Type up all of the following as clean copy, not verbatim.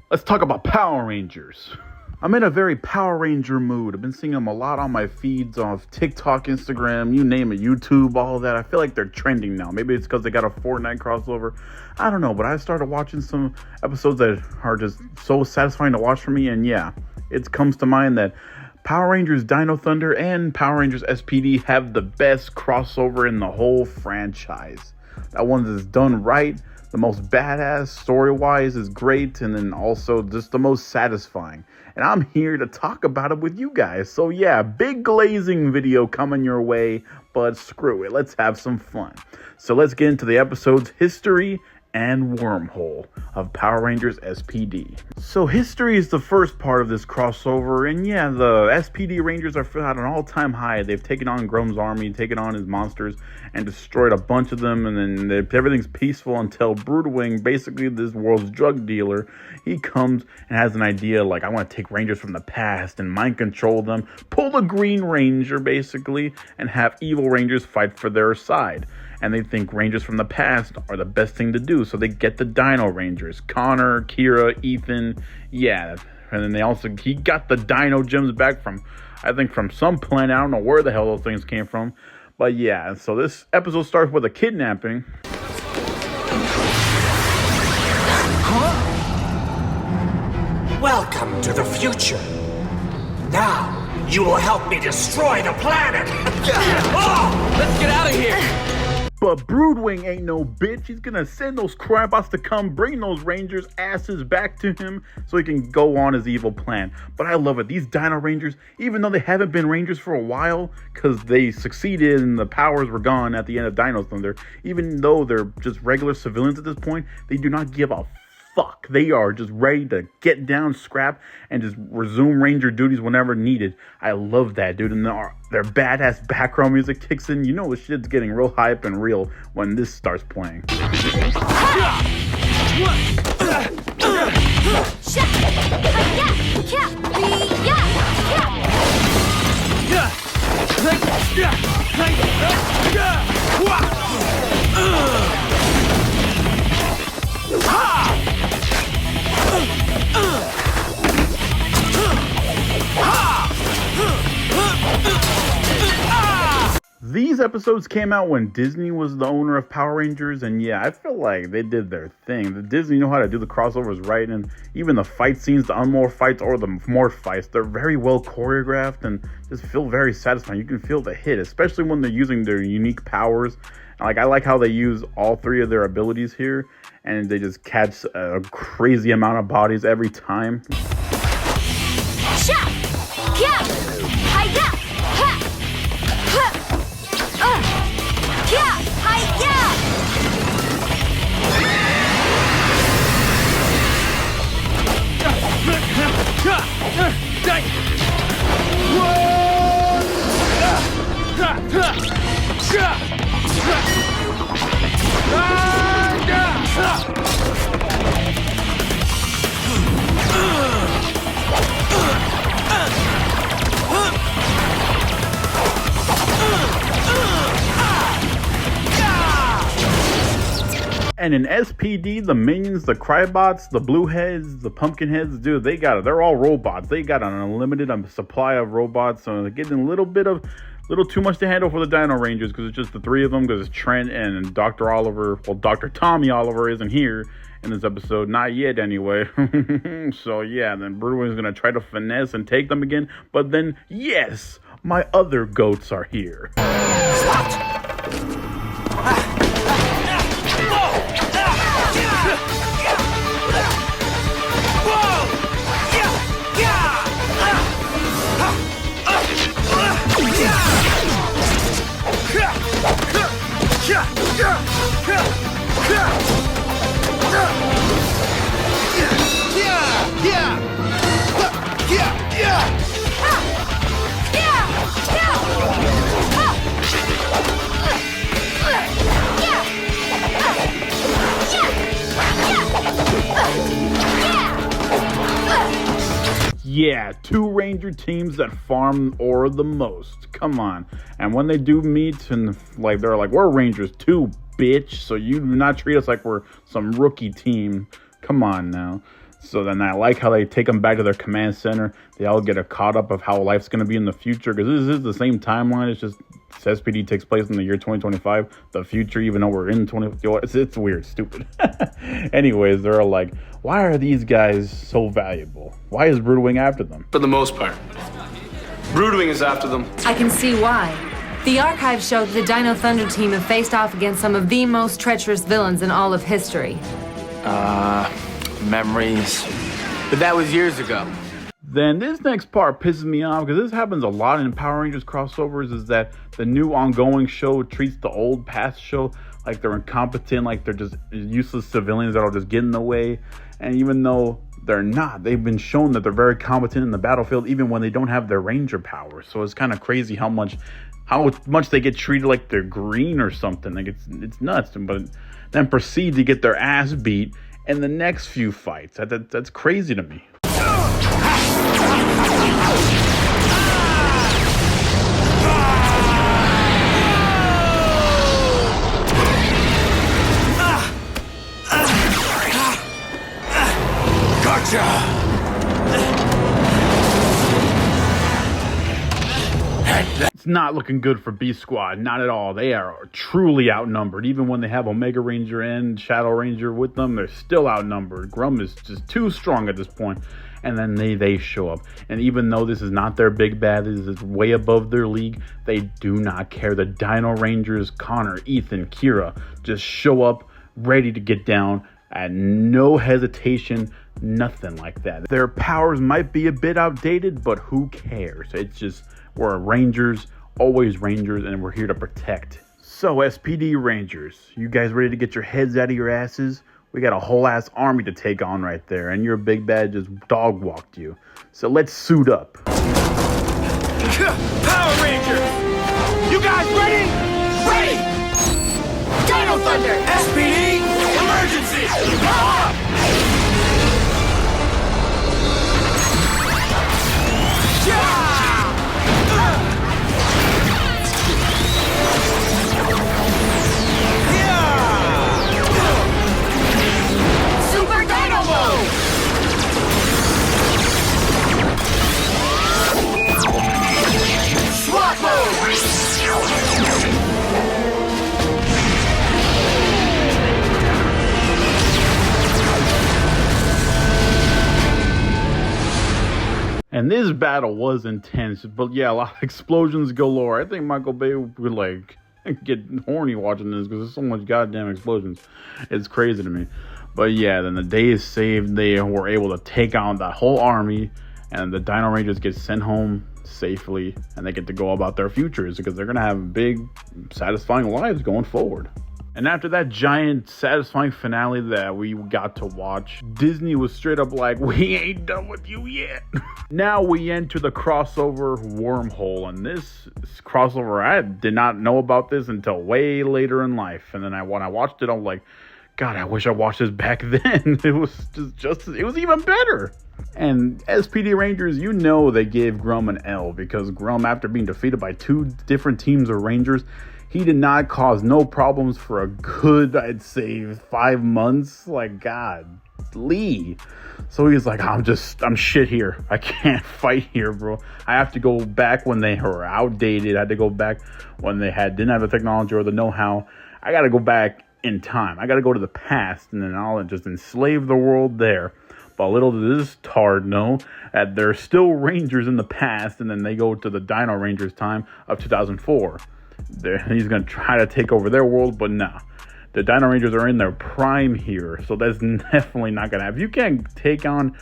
Let's talk about Power Rangers. I'm in a very Power Ranger mood. I've been seeing them a lot on my feeds of TikTok, Instagram, you name it, YouTube, all of that. I feel like they're trending now. Maybe it's because they got a Fortnite crossover. I don't know, but I started watching some episodes that are just so satisfying to watch for me. And yeah, it comes to mind that Power Rangers Dino Thunder and Power Rangers SPD have the best crossover in the whole franchise. That one is done right. The most badass, story-wise is great, and then also just the most satisfying. And I'm here to talk about it with you guys. So yeah, big glazing video coming your way, but screw it, let's have some fun. So let's get into the episode's history and wormhole of Power Rangers SPD. So history is the first part of this crossover, and yeah, the SPD Rangers are at an all-time high. They've taken on Grum's army, taken on his monsters, and destroyed a bunch of them, and then everything's peaceful until Broodwing, basically this world's drug dealer, he comes and has an idea like, I want to take Rangers from the past and mind control them, pull the Green Ranger basically, and have evil Rangers fight for their side. And they think Rangers from the past are the best thing to do, so they get the Dino Rangers, Connor, Kira, Ethan, yeah. And then he got the Dino gems back from, I think from some planet, I don't know where the hell those things came from. But yeah, so this episode starts with a kidnapping. Huh? Welcome to the future. Now, you will help me destroy the planet. Oh! Let's get out of here. But Broodwing ain't no bitch. He's gonna send those crybots to come bring those Rangers' asses back to him so he can go on his evil plan. But I love it. These Dino Rangers, even though they haven't been Rangers for a while, because they succeeded and the powers were gone at the end of Dino Thunder, even though they're just regular civilians at this point, they do not give a fuck. They are just ready to get down, scrap, and just resume Ranger duties whenever needed. I love that, dude. And their badass background music kicks in. You know the shit's getting real hype and real when this starts playing. These episodes came out when Disney was the owner of Power Rangers, and yeah, I feel like they did their thing. The Disney know how to do the crossovers right, and even the fight scenes, the unmorphed fights or the morph fights, they're very well choreographed and just feel very satisfying. You can feel the hit, especially when they're using their unique powers. Like, I like how they use all three of their abilities here, and they just catch a crazy amount of bodies every time. And in SPD, the minions, the Crybots, the Blue Heads, the Pumpkin Heads, dude, they got it. They're all robots. They got an unlimited supply of robots. So they're getting a little too much to handle for the Dino Rangers because it's just the three of them. Because Trent and Dr. Oliver, well, Dr. Tommy Oliver isn't here in this episode, not yet anyway. So yeah, then Broodwing is gonna try to finesse and take them again. But then yes, my other goats are here. Yeah, two Ranger teams that farm ore the most. Come on. And when they do meet and like they're like, we're Rangers too, bitch. So you do not treat us like we're some rookie team. Come on now. So then I like how they take them back to their command center. They all get a caught up of how life's going to be in the future, because this is the same timeline. It's just SPD takes place in the year 2025, the future, even though we're in 20. It's weird, stupid. Anyways, they're all like, why are these guys so valuable? Why is Broodwing after them? For the most part. Broodwing is after them. I can see why. The archives show that the Dino Thunder team have faced off against some of the most treacherous villains in all of history. Memories. But that was years ago. Then this next part pisses me off, because this happens a lot in Power Rangers crossovers, is that the new ongoing show treats the old past show like they're incompetent, like they're just useless civilians that'll just get in the way. And even though they're not, they've been shown that they're very competent in the battlefield, even when they don't have their ranger powers. So it's kind of crazy how much they get treated like they're green or something. Like it's nuts. But then proceed to get their ass beat in the next few fights. That's crazy to me. Gotcha! It's not looking good for B Squad, not at all. They are truly outnumbered. Even when they have Omega Ranger and Shadow Ranger with them, they're still outnumbered. Grum is just too strong at this point. And then they show up. And even though this is not their big bad, this is way above their league, they do not care. The Dino Rangers, Connor, Ethan, Kira, just show up ready to get down at no hesitation, nothing like that. Their powers might be a bit outdated, but who cares? It's just, we're Rangers, always Rangers, and we're here to protect. So SPD Rangers, you guys ready to get your heads out of your asses? We got a whole ass army to take on right there, and your big bad just dog walked you. So let's suit up. Power Rangers! You guys ready? Ready! Dino Thunder! SPD! Emergency! Power up! Super Dino Mode! SWAT Mode! And this battle was intense, but yeah, a lot of explosions galore. I think Michael Bay would like get horny watching this because there's so much goddamn explosions. It's crazy to me. But yeah, then the day is saved. They were able to take on the whole army, and the Dino Rangers get sent home safely, and they get to go about their futures because they're gonna have big, satisfying lives going forward. And after that giant, satisfying finale that we got to watch, Disney was straight up like, we ain't done with you yet. Now we enter the crossover wormhole. And this crossover, I did not know about this until way later in life. And then when I watched it, I was like, God, I wish I watched this back then. It was it was even better. And SPD Rangers, you know they gave Grum an L, because Grum, after being defeated by 2 different teams of Rangers, he did not cause no problems for a good, I'd say, 5 months. Like, God, Lee. So he's like, I'm shit here. I can't fight here, bro. I have to go back when they were outdated. I had to go back when they didn't have the technology or the know-how. I got to go back in time. I got to go to the past, and then I'll just enslave the world there. But little did this tard know that there's still Rangers in the past, and then they go to the Dino Rangers time of 2004. He's going to try to take over their world, but nah. The Dino Rangers are in their prime here, so that's definitely not going to happen. You can't take on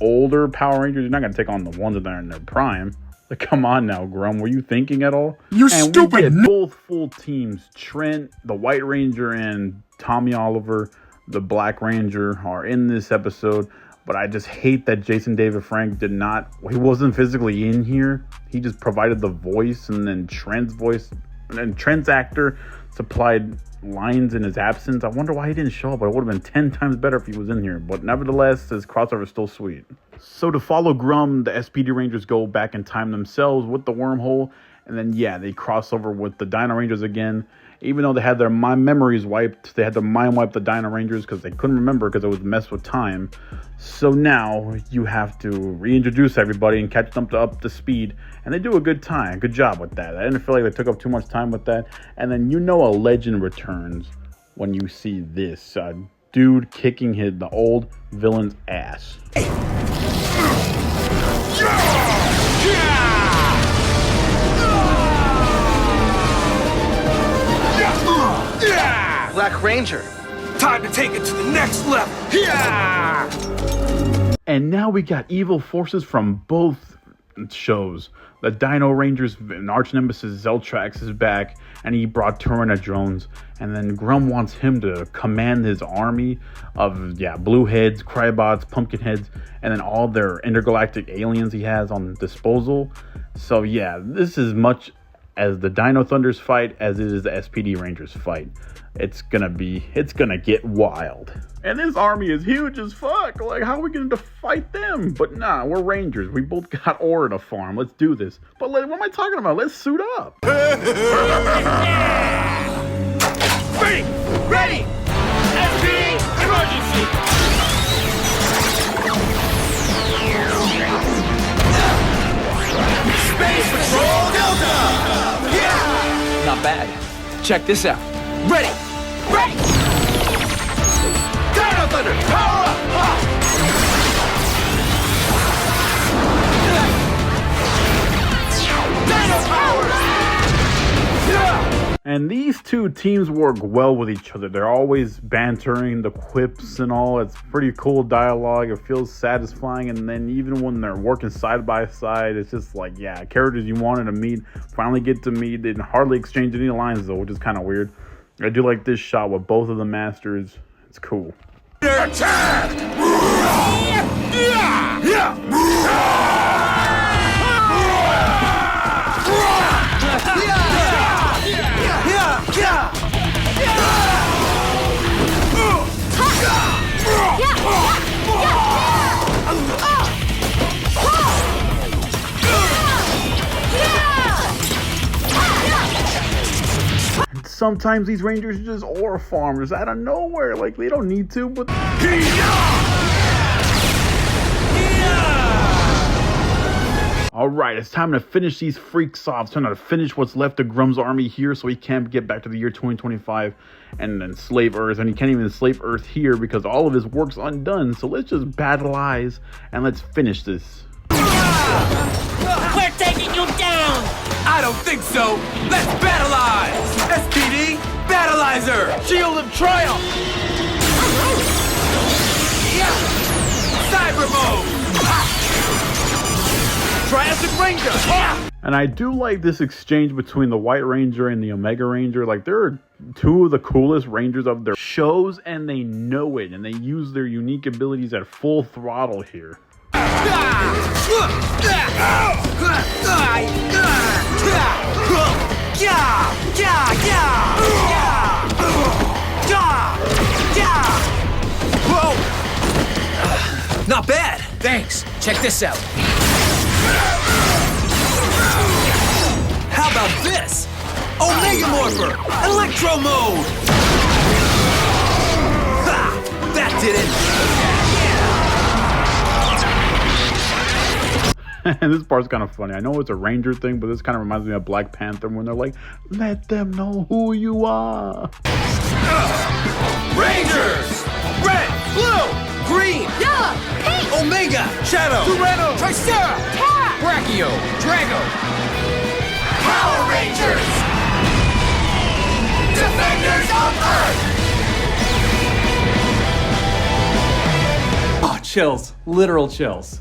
older Power Rangers. You're not going to take on the ones that are in their prime. Like, come on now, Grum. Were you thinking at all? You stupid! We get both full teams. Trent, the White Ranger, and Tommy Oliver, the Black Ranger, are in this episode. But I just hate that Jason David Frank he wasn't physically in here. He just provided the voice, and then Trent's voice, and then Trent's actor supplied lines in his absence. I wonder why he didn't show up. It would have been 10 times better if he was in here. But nevertheless, his crossover is still sweet. So to follow Grum, the SPD Rangers go back in time themselves with the wormhole, And then, yeah, they cross over with the Dino Rangers again. Even though they had their memories wiped, they had to mind wipe the Dino Rangers because they couldn't remember because it was messed with time. So now you have to reintroduce everybody and catch them up to speed. And they do a good job with that. I didn't feel like they took up too much time with that. And then you know a legend returns when you see this dude kicking the old villain's ass. Black Ranger. Time to take it to the next level. Yeah! And now we got evil forces from both shows. The Dino Rangers and arch nemesis Zeltrax is back, and he brought Tyrant drones. And then Grum wants him to command his army of Blueheads, Crybots, Pumpkinheads, and then all their intergalactic aliens he has on disposal. So yeah, this is much as the Dino Thunders fight as it is the SPD Rangers fight. It's gonna get wild. And this army is huge as fuck. Like, how are we gonna fight them? But nah, we're Rangers. We both got ore to farm. Let's do this. But what am I talking about? Let's suit up. Ready! Ready! SPD emergency! Space Patrol Delta! Yeah! Not bad. Check this out. Ready! Ready! Dino Thunder, power up! Dino power! And these two teams work well with each other. They're always bantering, the quips and all. It's pretty cool dialogue. It feels satisfying. And then even when they're working side by side, it's just like, yeah, characters you wanted to meet finally get to meet. They didn't hardly exchange any lines though, which is kind of weird. I do like this shot with both of the masters. It's cool. Attack! Sometimes these Rangers are just ore farmers out of nowhere. Like, they don't need to, but... Alright, it's time to finish these freaks off. It's time to finish what's left of Grum's army here so he can't get back to the year 2025 and enslave Earth. And he can't even enslave Earth here because all of his work's undone. So let's just battleize and let's finish this. We're taking you down! I don't think so. Let's battleize! SPD, Battleizer! Shield of Triumph! Cyber mode! Triassic Ranger! And I do like this exchange between the White Ranger and the Omega Ranger. Like, they're two of the coolest Rangers of their shows, and they know it, and they use their unique abilities at full throttle here. Not bad. Thanks. Check this out. How about this? Omega Morpher! Electro mode! Ha! That did it! And this part's kind of funny. I know it's a Ranger thing, but this kind of reminds me of Black Panther when they're like, let them know who you are. Rangers! Red, blue, green, Yellow! Pink! Omega, Shadow, Tyranno, Tricera, Terra! Brachio, Drago, Power Rangers! Defenders of Earth! Oh, chills. Literal chills.